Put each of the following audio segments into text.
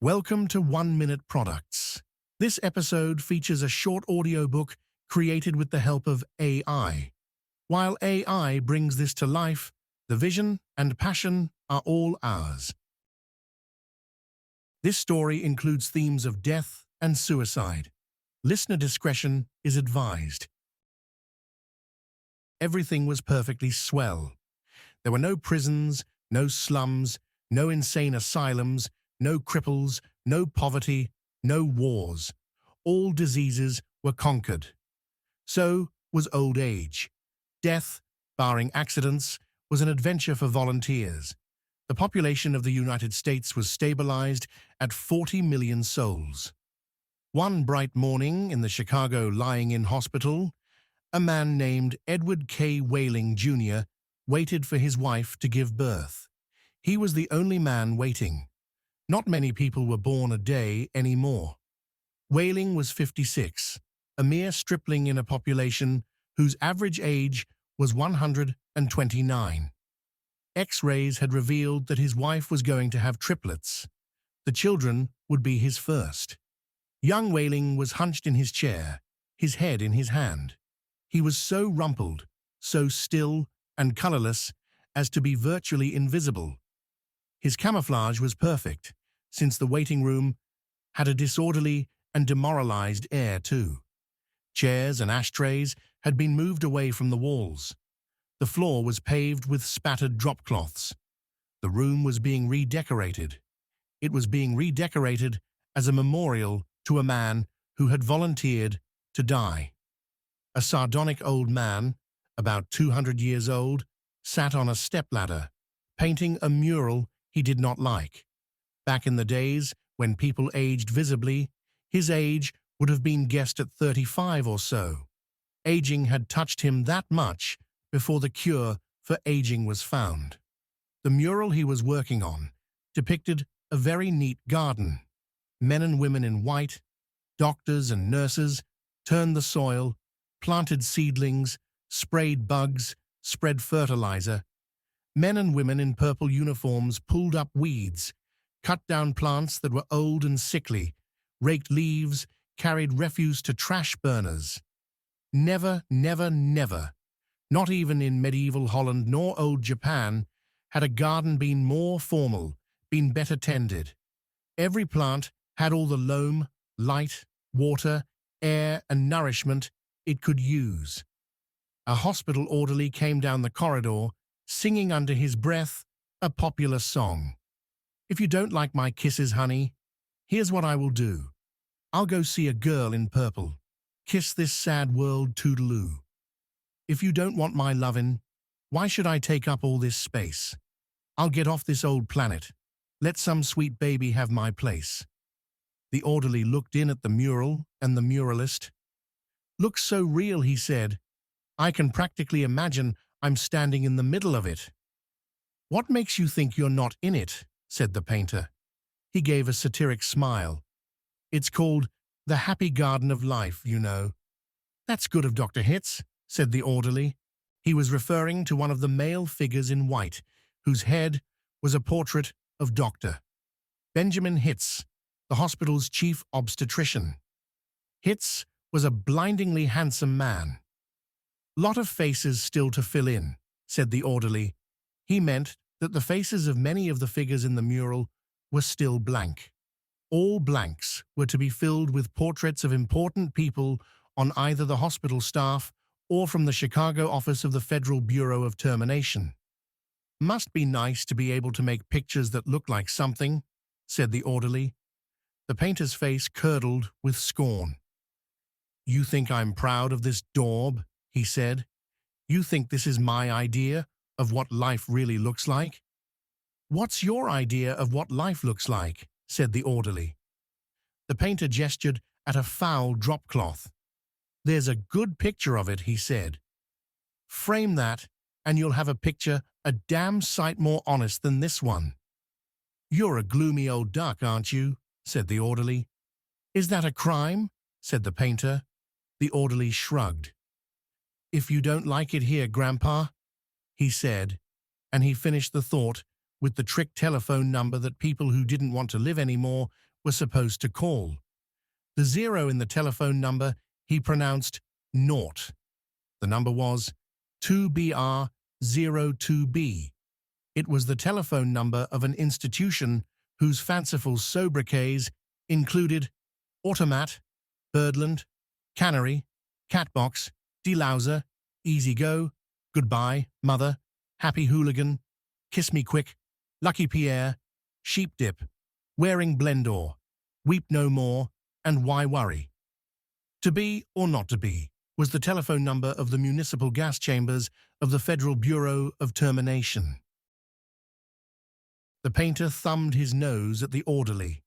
Welcome to 1 Minute Products. This episode features a short audiobook created with the help of AI. While AI brings this to life, the vision and passion are all ours. This story includes themes of death and suicide. Listener discretion is advised. Everything was perfectly swell. There were no prisons, no slums, no insane asylums, no cripples, no poverty, no wars. All diseases were conquered. So was old age. Death, barring accidents, was an adventure for volunteers. The population of the United States was stabilized at 40 million souls. One bright morning in the Chicago lying-in hospital, a man named Edward K. Whaling, Jr. waited for his wife to give birth. He was the only man waiting. Not many people were born a day anymore. Whaling was 56, a mere stripling in a population whose average age was 129. X-rays had revealed that his wife was going to have triplets. The children would be his first. Young Whaling was hunched in his chair, his head in his hand. He was so rumpled, so still and colorless as to be virtually invisible. His camouflage was perfect, since the waiting room had a disorderly and demoralized air too. Chairs and ashtrays had been moved away from the walls. The floor was paved with spattered drop cloths. The room was being redecorated. It was being redecorated as a memorial to a man who had volunteered to die. A sardonic old man, about 200 years old, sat on a stepladder, painting a mural he did not like. Back in the days when people aged visibly, his age would have been guessed at 35 or so. Aging had touched him that much before the cure for aging was found. The mural he was working on depicted a very neat garden. Men and women in white, doctors and nurses, turned the soil, planted seedlings, sprayed bugs, spread fertilizer. Men and women in purple uniforms pulled up weeds, cut down plants that were old and sickly, raked leaves, carried refuse to trash burners. Never, never, never, not even in medieval Holland nor old Japan, had a garden been more formal, been better tended. Every plant had all the loam, light, water, air, and nourishment it could use. A hospital orderly came down the corridor, singing under his breath a popular song. "If you don't like my kisses, honey, here's what I will do. I'll go see a girl in purple. Kiss this sad world toodaloo. If you don't want my lovin', why should I take up all this space? I'll get off this old planet. Let some sweet baby have my place." The orderly looked in at the mural and the muralist. "Looks so real," he said. "I can practically imagine I'm standing in the middle of it." "What makes you think you're not in it?" said the painter. He gave a satiric smile. "It's called the happy garden of life, you know." "That's good of Dr. Hitz," said the orderly. He was referring to one of the male figures in white, whose head was a portrait of Dr. Benjamin Hitz, the hospital's chief obstetrician. Hitz was a blindingly handsome man. "Lot of faces still to fill in," said the orderly. He meant that the faces of many of the figures in the mural were still blank. All blanks were to be filled with portraits of important people on either the hospital staff or from the Chicago office of the Federal Bureau of Termination. "Must be nice to be able to make pictures that look like something," said the orderly. The painter's face curdled with scorn. "You think I'm proud of this daub?" he said. "You think this is my idea of what life really looks like?" "What's your idea of what life looks like?" said the orderly. The painter gestured at a foul drop cloth. "There's a good picture of it," he said. "Frame that, and you'll have a picture a damn sight more honest than this one." "You're a gloomy old duck, aren't you?" said the orderly. "Is that a crime?" said the painter. The orderly shrugged. "If you don't like it here, Grandpa," he said, and he finished the thought with the trick telephone number that people who didn't want to live anymore were supposed to call. The zero in the telephone number he pronounced naught. The number was 2BR02B. It was the telephone number of an institution whose fanciful sobriquets included Automat, Birdland, Cannery, Catbox, Delouser, Easy Go, Goodbye, Mother, Happy Hooligan, Kiss Me Quick, Lucky Pierre, Sheep Dip, Wearing Blendor, Weep No More, and Why Worry? To be or not to be was the telephone number of the municipal gas chambers of the Federal Bureau of Termination. The painter thumbed his nose at the orderly.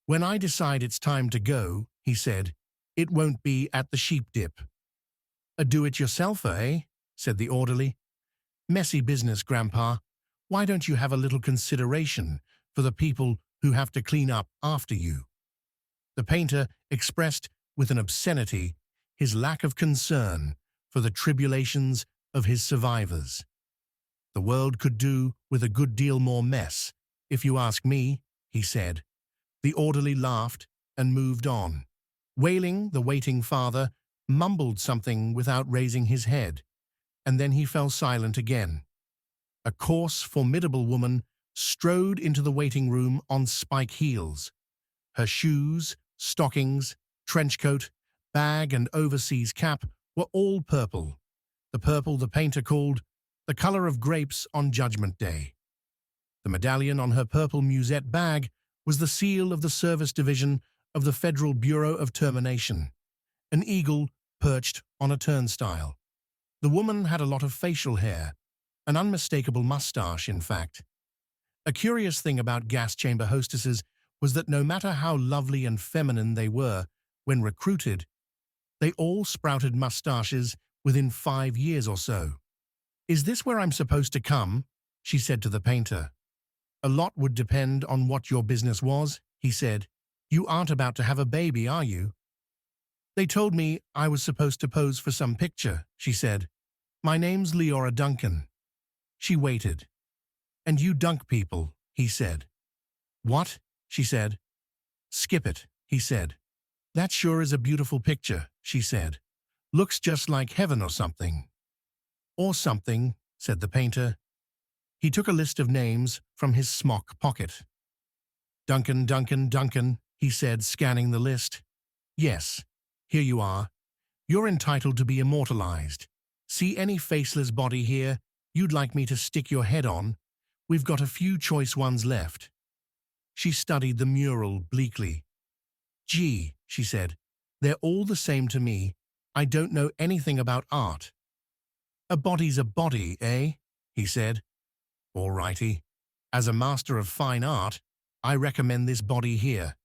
"When I decide it's time to go," he said, "it won't be at the Sheep Dip." "A do-it-yourselfer, eh?" said the orderly. "Messy business, Grandpa. Why don't you have a little consideration for the people who have to clean up after you?" The painter expressed with an obscenity his lack of concern for the tribulations of his survivors. "The world could do with a good deal more mess, if you ask me," he said. The orderly laughed and moved on. Wailing, the waiting father mumbled something without raising his head, and then he fell silent again. A coarse, formidable woman strode into the waiting room on spike heels. Her shoes, stockings, trench coat, bag, and overseas cap were all purple, the purple the painter called the color of grapes on Judgment Day. The medallion on her purple musette bag was the seal of the Service Division of the Federal Bureau of Termination, an eagle perched on a turnstile. The woman had a lot of facial hair, an unmistakable mustache, in fact. A curious thing about gas chamber hostesses was that no matter how lovely and feminine they were when recruited, they all sprouted mustaches within 5 years or so. "Is this where I'm supposed to come?" she said to the painter. "A lot would depend on what your business was," he said. "You aren't about to have a baby, are you?" "They told me I was supposed to pose for some picture," she said. "My name's Leora Duncan." She waited. "And you dunk people," he said. "What?" she said. "Skip it," he said. "That sure is a beautiful picture," she said. "Looks just like heaven or something." "Or something," said the painter. He took a list of names from his smock pocket. "Duncan, Duncan, Duncan," he said, scanning the list. "Yes, here you are. You're entitled to be immortalized. See any faceless body here you'd like me to stick your head on? We've got a few choice ones left." She studied the mural bleakly. "Gee," she said, "they're all the same to me. I don't know anything about art." "A body's a body, eh?" he said. "All righty. As a master of fine art, I recommend this body here."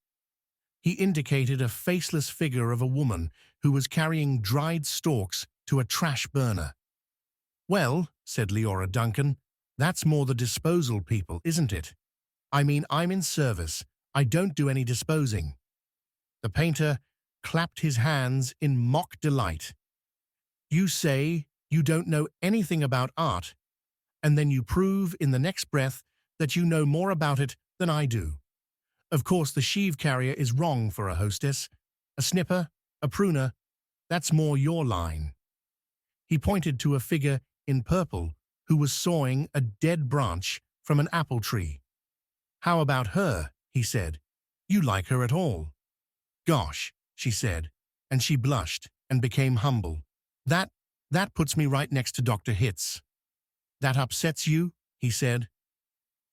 He indicated a faceless figure of a woman who was carrying dried stalks to a trash burner. "Well," said Leora Duncan, "that's more the disposal people, isn't it? I mean, I'm in service. I don't do any disposing." The painter clapped his hands in mock delight. "You say you don't know anything about art, and then you prove in the next breath that you know more about it than I do. Of course, the sheave carrier is wrong for a hostess. A snipper, a pruner, that's more your line." He pointed to a figure in purple who was sawing a dead branch from an apple tree. "How about her?" he said. "You like her at all?" "Gosh," she said, and she blushed and became humble. That puts me right next to Dr. Hitz." "That upsets you?" he said.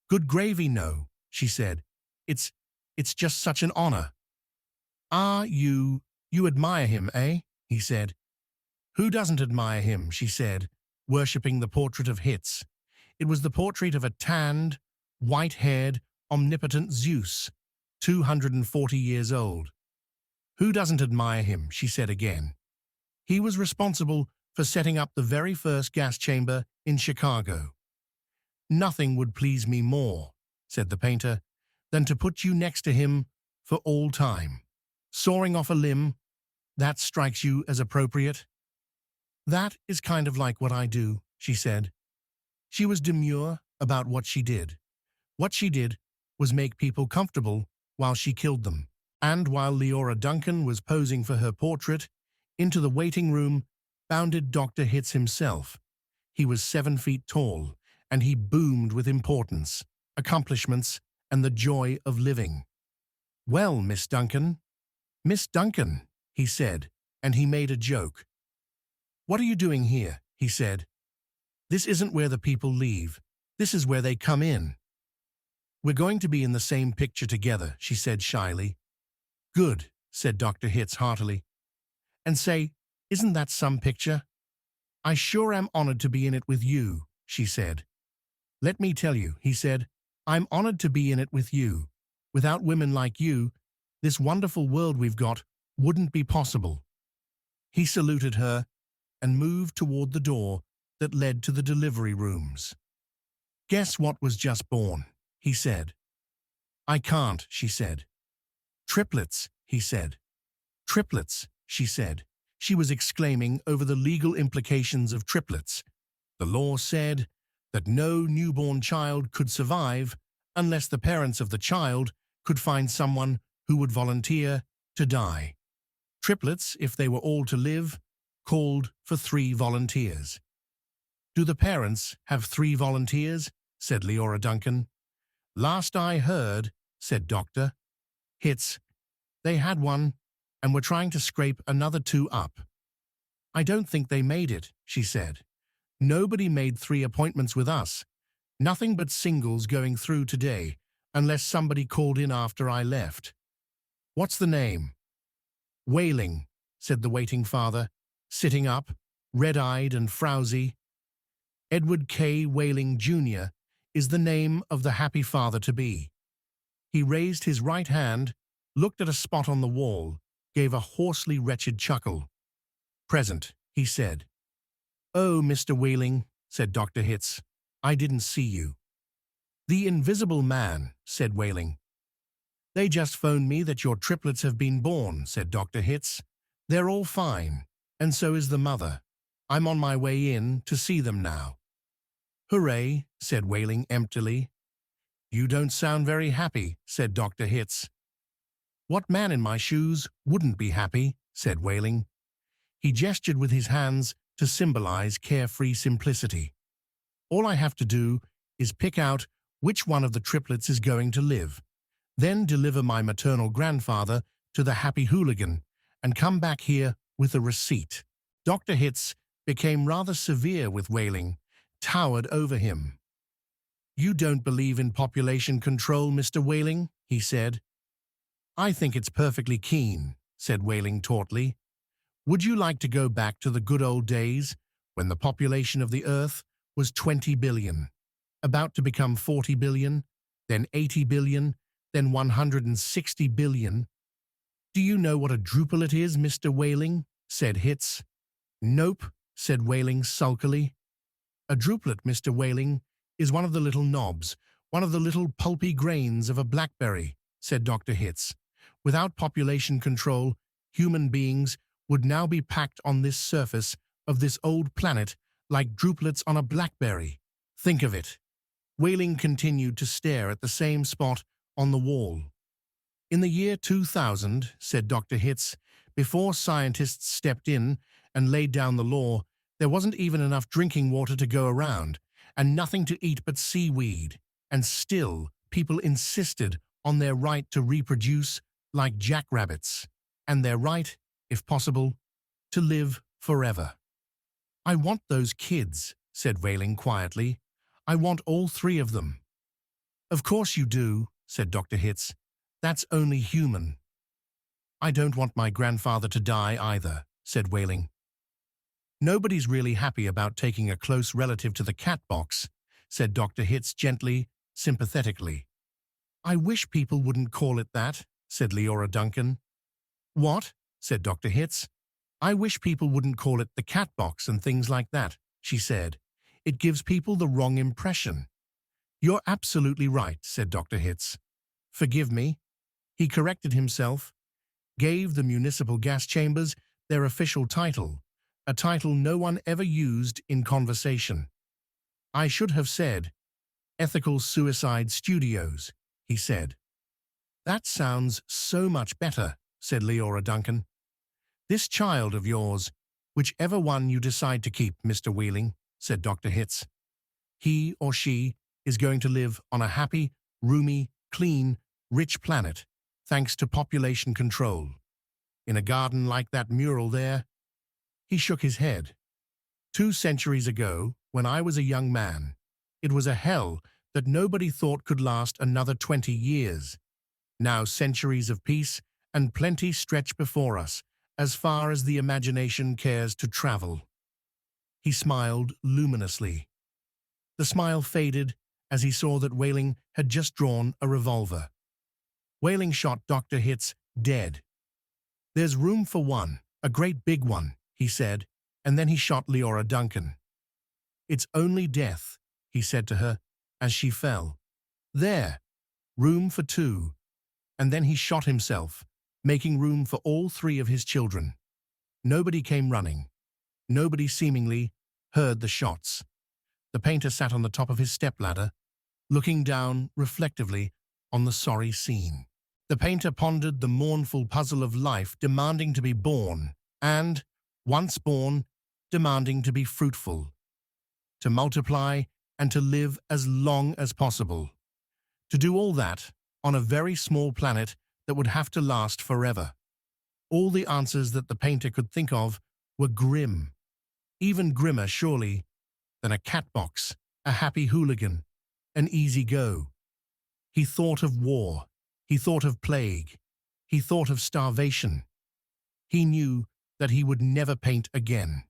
"Good gravy, no," she said. It's just such an honor." "Ah, you admire him, eh?" he said. "Who doesn't admire him?" she said, worshipping the portrait of Hitz. It was the portrait of a tanned, white-haired, omnipotent Zeus, 240 years old. "Who doesn't admire him?" she said again. "He was responsible for setting up the very first gas chamber in Chicago." "Nothing would please me more," said the painter, "than to put you next to him for all time. Soaring off a limb, that strikes you as appropriate?" "That is kind of like what I do," she said. She was demure about what she did, What she did was make people comfortable while she killed them. And while Leora Duncan was posing for her portrait, into the waiting room bounded Dr. Hitz himself. He was 7 feet tall, and he boomed with importance, accomplishments, and the joy of living. "Well, Miss Duncan," he said, and he made a joke. "What are you doing here?" he said. "This isn't where the people leave. This is where they come in." "We're going to be in the same picture together," she said shyly. "Good," said Dr. Hitz heartily. "And say, isn't that some picture?" "I sure am honored to be in it with you," she said. "Let me tell you," he said, "I'm honored to be in it with you. Without women like you, this wonderful world we've got wouldn't be possible." He saluted her and moved toward the door that led to the delivery rooms. "Guess what was just born?" he said. "I can't," she said. "Triplets," he said. "Triplets," she said. She was exclaiming over the legal implications of triplets. The law said that no newborn child could survive unless the parents of the child could find someone who would volunteer to die. Triplets, if they were all to live, called for 3 volunteers. "Do the parents have 3 volunteers?" said Leora Duncan. "Last I heard," said Dr. Hitz, "they had 1 and were trying to scrape another 2 up." "I don't think they made it," she said. "Nobody made 3 appointments with us. Nothing but singles going through today, unless somebody called in after I left." "What's the name?" "Wailing," said the waiting father, sitting up, red-eyed and frowsy. "Edward K. Wailing, Jr. is the name of the happy father-to-be." He raised his right hand, looked at a spot on the wall, gave a hoarsely wretched chuckle. "Present," he said. "Oh, Mr. Wailing," said Dr. Hitz, "I didn't see you." "The invisible man," said Wailing. "They just phoned me that your triplets have been born," said Dr. Hitz. "They're all fine, and so is the mother. I'm on my way in to see them now." "Hooray," said Wailing emptily. "You don't sound very happy," said Dr. Hitz. "What man in my shoes wouldn't be happy?" said Wailing. He gestured with his hands to symbolize carefree simplicity. "All I have to do is pick out which one of the triplets is going to live, then deliver my maternal grandfather to the happy hooligan, and come back here with a receipt." Dr. Hitz became rather severe with Wailing, towered over him. "You don't believe in population control, Mr. Wailing," he said. "I think it's perfectly keen," said Wailing tautly. "Would you like to go back to the good old days when the population of the Earth was 20 billion, about to become 40 billion, then 80 billion, then 160 billion? "Do you know what a druplet is, Mr. Wailing?" said Hitz. "Nope," said Wailing sulkily. "A druplet, Mr. Wailing, is one of the little knobs, one of the little pulpy grains of a blackberry," said Dr. Hitz. "Without population control, human beings would now be packed on this surface of this old planet like druplets on a blackberry. Think of it." Wailing continued to stare at the same spot on the wall. "In the year 2000, said Dr. Hitz, "before scientists stepped in and laid down the law, there wasn't even enough drinking water to go around, and nothing to eat but seaweed. And still, people insisted on their right to reproduce like jackrabbits, and their right, if possible, to live forever." "I want those kids," said Wailing quietly. "I want all 3 of them." "Of course you do," said Dr. Hitz. "That's only human." "I don't want my grandfather to die either," said Wailing. "Nobody's really happy about taking a close relative to the cat box," said Dr. Hitz gently, sympathetically. "I wish people wouldn't call it that," said Leora Duncan. "What?" said Dr. Hitz. "I wish people wouldn't call it the cat box and things like that," she said. "It gives people the wrong impression." "You're absolutely right," said Dr. Hitz. "Forgive me." He corrected himself, gave the municipal gas chambers their official title, a title no one ever used in conversation. "I should have said, Ethical Suicide Studios, he said. That sounds so much better, said Leora Duncan. This child of yours, whichever one you decide to keep, Mr. Wheeling, said Dr. Hitz. He or she is going to live on a happy, roomy, clean, rich planet, thanks to population control. In a garden like that mural there. He shook his head. 2 centuries ago, when I was a young man, it was a hell that nobody thought could last another 20 years. Now centuries of peace and plenty stretch before us, as far as the imagination cares to travel. He smiled luminously. The smile faded as he saw that Whaling had just drawn a revolver. Whaling shot Dr. Hitz dead. There's room for one, a great big one, he said, and then he shot Leora Duncan. It's only death, he said to her as she fell. There, room for 2. And then he shot himself, making room for all 3 of his children. Nobody came running. Nobody seemingly heard the shots. The painter sat on the top of his stepladder, looking down reflectively on the sorry scene. The painter pondered the mournful puzzle of life, demanding to be born, and, once born, demanding to be fruitful, to multiply and to live as long as possible. To do all that on a very small planet that would have to last forever. All the answers that the painter could think of were grim, even grimmer, surely, than a cat box, a happy hooligan, an easy go. He thought of war. He thought of plague. He thought of starvation. He knew that he would never paint again.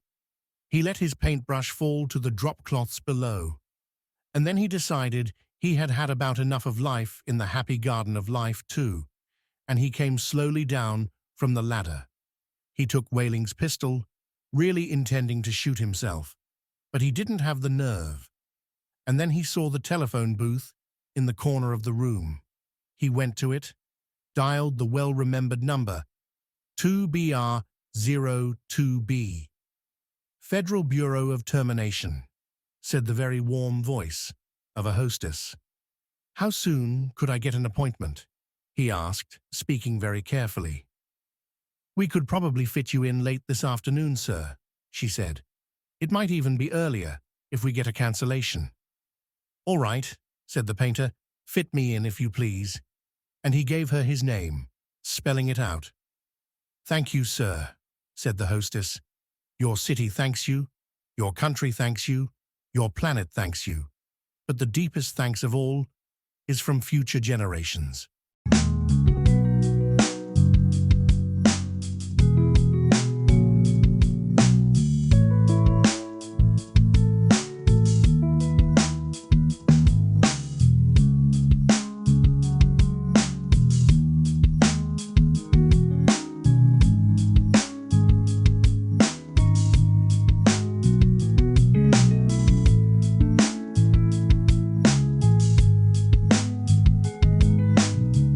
He let his paintbrush fall to the drop cloths below. And then he decided he had had about enough of life in the happy garden of life too, and he came slowly down from the ladder. He took Whaling's pistol, really intending to shoot himself, but he didn't have the nerve. And then he saw the telephone booth in the corner of the room. He went to it, dialed the well-remembered number, 2BR02B. Federal Bureau of Termination, said the very warm voice of a hostess. How soon could I get an appointment? He asked, speaking very carefully. We could probably fit you in late this afternoon, sir, she said. It might even be earlier, if we get a cancellation. All right, said the painter, fit me in if you please. And he gave her his name, spelling it out. Thank you, sir, said the hostess. Your city thanks you, your country thanks you, your planet thanks you. But the deepest thanks of all is from future generations.